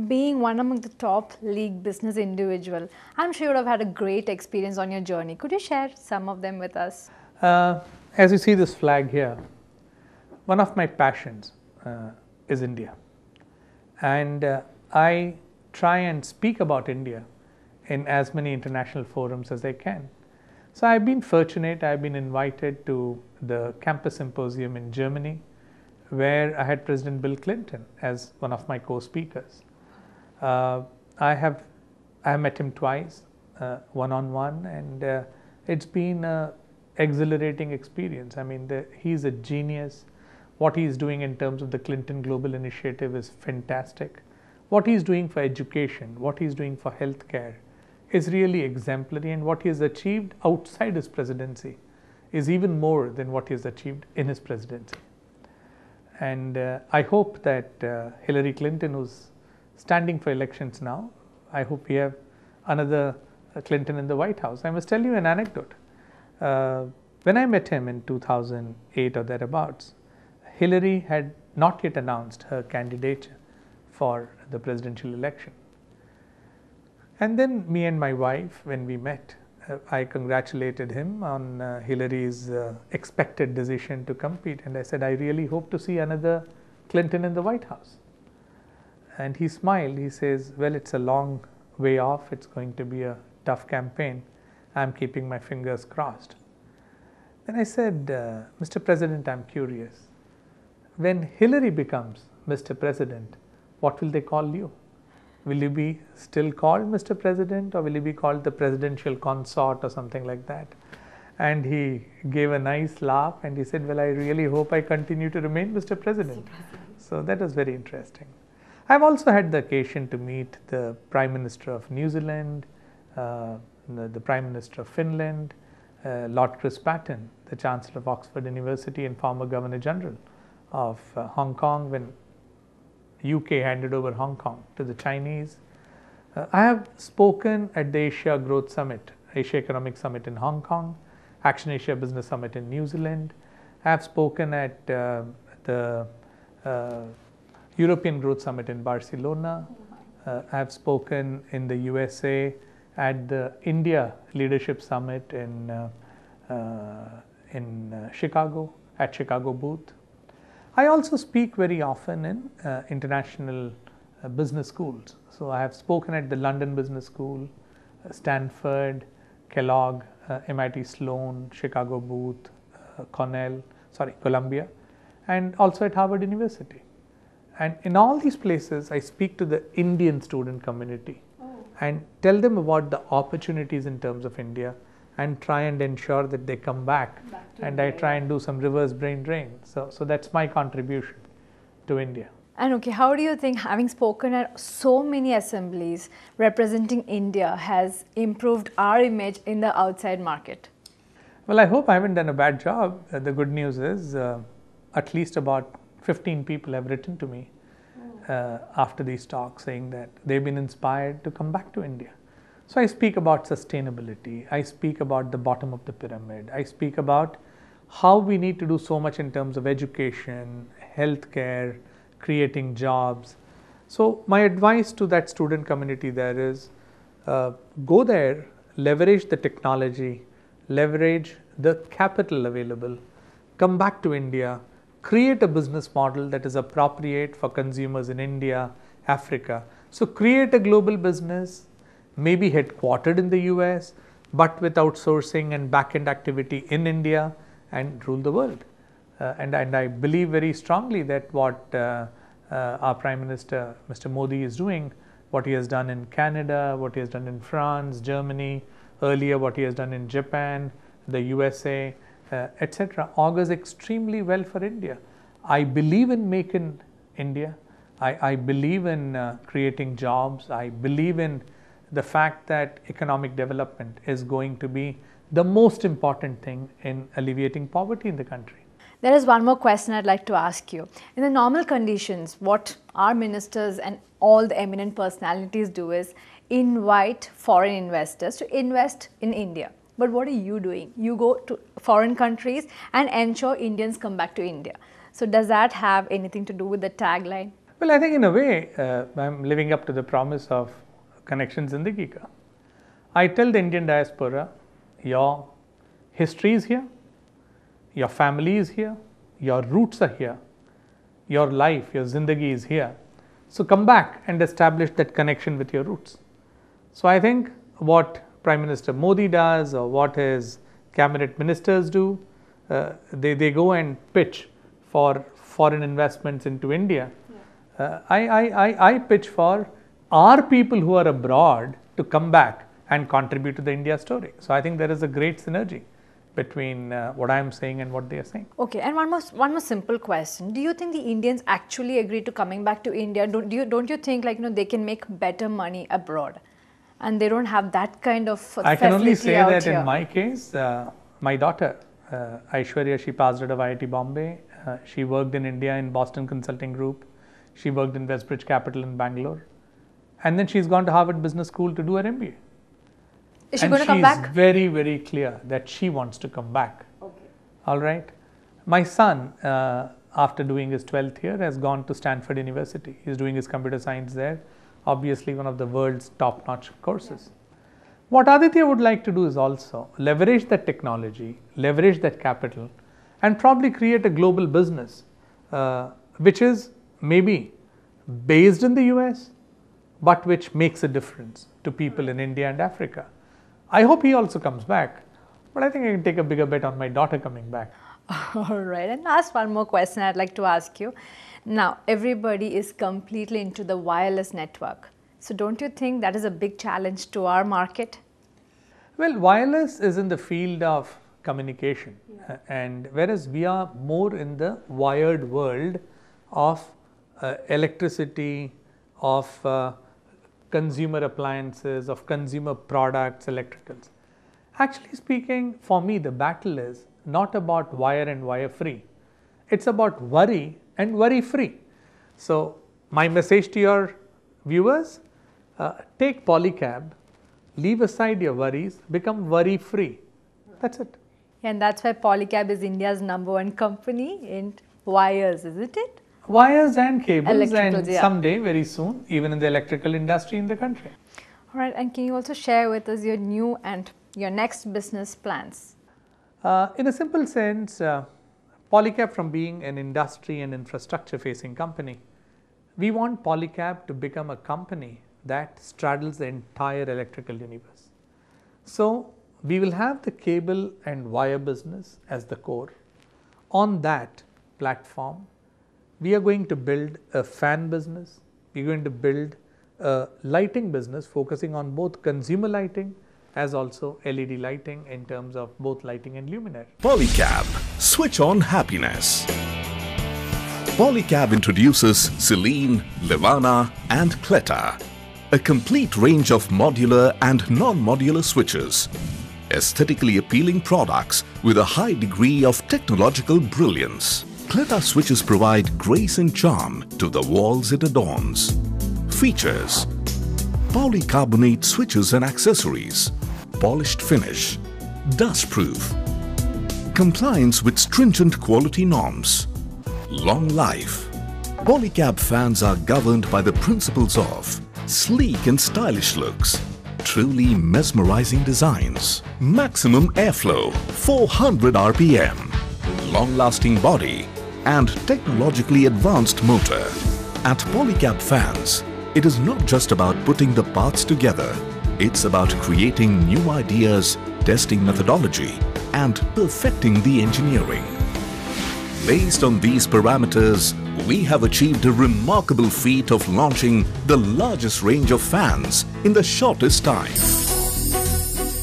being one among the top league business individual, I'm sure you would have had a great experience on your journey. Could you share some of them with us? As you see this flag here, one of my passions is India. And I try and speak about India in as many international forums as I can. So I've been fortunate, I've been invited to the campus symposium in Germany, where I had President Bill Clinton as one of my co-speakers. I have met him twice, one-on-one, and it's been an exhilarating experience. I mean, he's a genius. What he's doing in terms of the Clinton Global Initiative is fantastic. What he's doing for education, what he's doing for healthcare is really exemplary, and what he has achieved outside his presidency is even more than what he has achieved in his presidency. And I hope that Hillary Clinton, who's standing for elections now, I hope we have another Clinton in the White House. I must tell you an anecdote. When I met him in 2008 or thereabouts, Hillary had not yet announced her candidature for the presidential election. And then me and my wife, when we met, I congratulated him on Hillary's expected decision to compete. And I said, I really hope to see another Clinton in the White House. And he smiled. He says, well, it's a long way off. It's going to be a tough campaign. I'm keeping my fingers crossed. Then I said, Mr. President, I'm curious. When Hillary becomes Mr. President, what will they call you? Will you be still called Mr. President, or will you be called the presidential consort or something like that? And he gave a nice laugh and he said, well, I really hope I continue to remain Mr. President. So that was very interesting. I've also had the occasion to meet the Prime Minister of New Zealand, the Prime Minister of Finland, Lord Chris Patten, the Chancellor of Oxford University and former Governor General of Hong Kong when UK handed over Hong Kong to the Chinese. I have spoken at the Asia Growth Summit, Asia Economic Summit in Hong Kong, Action Asia Business Summit in New Zealand. I have spoken at the European Growth Summit in Barcelona. I have spoken in the USA at the India Leadership Summit in Chicago, at Chicago booth. I also speak very often in international business schools. So I have spoken at the London Business School, Stanford, Kellogg, MIT Sloan, Chicago booth, Columbia, and also at Harvard University. And in all these places, I speak to the Indian student community and tell them about the opportunities in terms of India, and try and ensure that they come back and I try and do some reverse brain drain. So that's my contribution to India. And okay, how do you think having spoken at so many assemblies representing India has improved our image in the outside market? Well, I hope I haven't done a bad job. The good news is at least about 15 people have written to me after these talks saying that they've been inspired to come back to India. So I speak about sustainability, I speak about the bottom of the pyramid, I speak about how we need to do so much in terms of education, healthcare, creating jobs. So my advice to that student community there is go there, leverage the technology, leverage the capital available, come back to India, create a business model that is appropriate for consumers in India, Africa. So create a global business, maybe headquartered in the US, but with outsourcing and back-end activity in India, and rule the world. And I believe very strongly that what our Prime Minister, Mr. Modi, is doing, what he has done in Canada, what he has done in France, Germany, earlier what he has done in Japan, the USA, etc., augurs extremely well for India. I believe in Make in India. I believe in creating jobs. I believe in the fact that economic development is going to be the most important thing in alleviating poverty in the country. There is one more question I'd like to ask you. In the normal conditions, what our ministers and all the eminent personalities do is invite foreign investors to invest in India. But what are you doing? You go to foreign countries and ensure Indians come back to India. So does that have anything to do with the tagline? Well, I think in a way, I'm living up to the promise of Connection Zindagi Ka. I tell the Indian diaspora, your history is here, your family is here, your roots are here, your life, your Zindagi is here. So come back and establish that connection with your roots. So I think what Prime Minister Modi does, or what his cabinet ministers do, they go and pitch for foreign investments into India. I pitch for our people who are abroad to come back and contribute to the India story. So I think there is a great synergy between what I am saying and what they are saying. Okay, and one more simple question. Do you think the Indians actually agree to coming back to India? Don't you think, like, they can make better money abroad, and they don't have that kind of I can only say that here? In my case, my daughter Aishwarya, she passed out of IIT Bombay. She worked in India in Boston Consulting Group. She worked in Westbridge Capital in Bangalore, and then she's gone to Harvard Business School to do her MBA. Is she going to come back? She's very, very clear that she wants to come back. Okay. All right. My son, after doing his 12th year, has gone to Stanford University. He's doing his computer science there. Obviously, one of the world's top-notch courses. Yeah. What Aditya would like to do is also leverage that technology, leverage that capital, and probably create a global business, which is maybe based in the US, but which makes a difference to people in India and Africa. I hope he also comes back, but I think I can take a bigger bet on my daughter coming back. All right, and last one more question I'd like to ask you. Now, everybody is completely into the wireless network. So don't you think that is a big challenge to our market? Well, wireless is in the field of communication, and whereas we are more in the wired world of electricity, of consumer appliances, of consumer products, electricals. Actually speaking, for me, the battle is not about wire and wire free. It's about worry and worry free. So my message to your viewers, take Polycab, leave aside your worries, become worry free. That's it. And that's why Polycab is India's #1 company in wires, isn't it? Wires and cables, and yeah. someday, very soon, even in the electrical industry in the country. All right, and can you also share with us your new and your next business plans? In a simple sense, Polycab, from being an industry and infrastructure facing company, we want Polycab to become a company that straddles the entire electrical universe. So we will have the cable and wire business as the core. On that platform, we are going to build a fan business. We are going to build a lighting business focusing on both consumer lighting as also LED lighting in terms of both lighting and luminaire. Polycab, switch on happiness. Polycab introduces Celine, Levana and Cleta, a complete range of modular and non-modular switches, aesthetically appealing products with a high degree of technological brilliance. Cleta switches provide grace and charm to the walls it adorns. Features: polycarbonate switches and accessories, polished finish, dust-proof, compliance with stringent quality norms, long life. Polycab fans are governed by the principles of sleek and stylish looks, truly mesmerizing designs, maximum airflow, 400 RPM, long-lasting body, and technologically advanced motor. At Polycab fans, it is not just about putting the parts together. It's about creating new ideas, testing methodology, and perfecting the engineering. Based on these parameters, we have achieved a remarkable feat of launching the largest range of fans in the shortest time.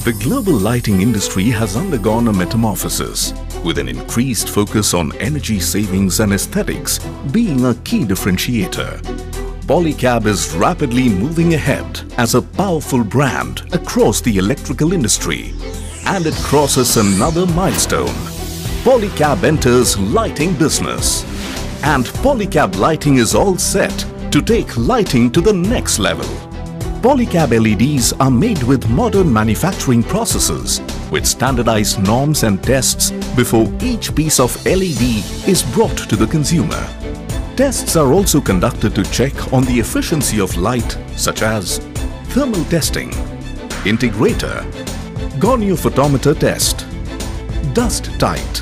The global lighting industry has undergone a metamorphosis, with an increased focus on energy savings and aesthetics being a key differentiator. Polycab is rapidly moving ahead as a powerful brand across the electrical industry, and it crosses another milestone. Polycab enters lighting business, and Polycab Lighting is all set to take lighting to the next level. Polycab LEDs are made with modern manufacturing processes with standardized norms and tests before each piece of LED is brought to the consumer. Tests are also conducted to check on the efficiency of light, such as thermal testing, integrator, goniophotometer test, dust tight,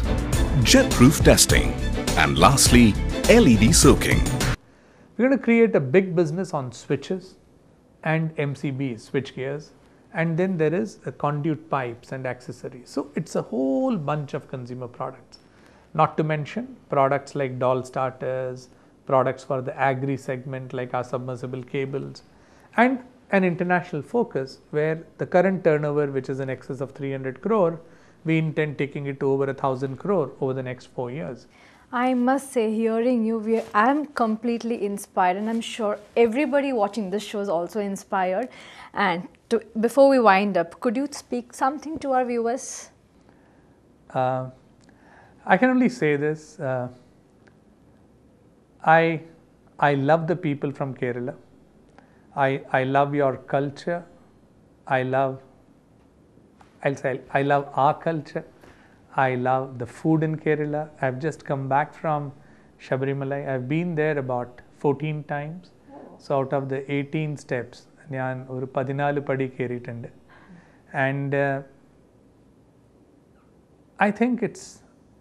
jet-proof testing, and lastly, LED soaking. We're going to create a big business on switches and MCBs, switch gears, and then there is a conduit pipes and accessories. So it's a whole bunch of consumer products. Not to mention products like doll starters, products for the agri segment like our submersible cables, and an international focus where the current turnover, which is in excess of 300 crore, we intend taking it to over 1,000 crore over the next 4 years. I must say, hearing you, I am completely inspired, and I'm sure everybody watching this show is also inspired. And before we wind up, could you speak something to our viewers? I can only say this. I love the people from Kerala. I love your culture. I love our culture. I love the food in Kerala. I've just come back from Shabarimala. I've been there about 14 times. So out of the 18 steps, ഞാൻ ഒരു 14 പടി കയറിയിട്ടുണ്ട്. And I think it's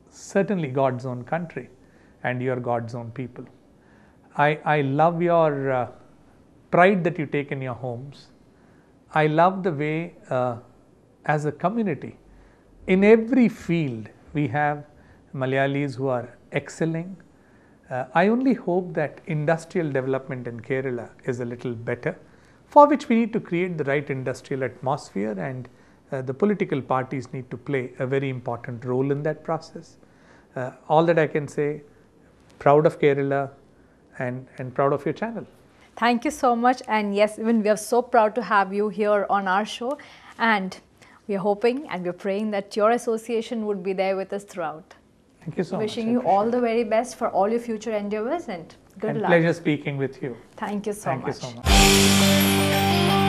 certainly God's own country and you're God's own people. I love your pride that you take in your homes. I love the way as a community, in every field we have Malayalis who are excelling. I only hope that industrial development in Kerala is a little better, for which we need to create the right industrial atmosphere, and the political parties need to play a very important role in that process. All that I can say, proud of Kerala and proud of your channel. Thank you so much, and yes, even we are so proud to have you here on our show, and we are hoping and we are praying that your association would be there with us throughout. Thank you so much. Wishing you all the very best for all your future endeavors, and good luck. Pleasure speaking with you. Thank you so much. Thank you so much.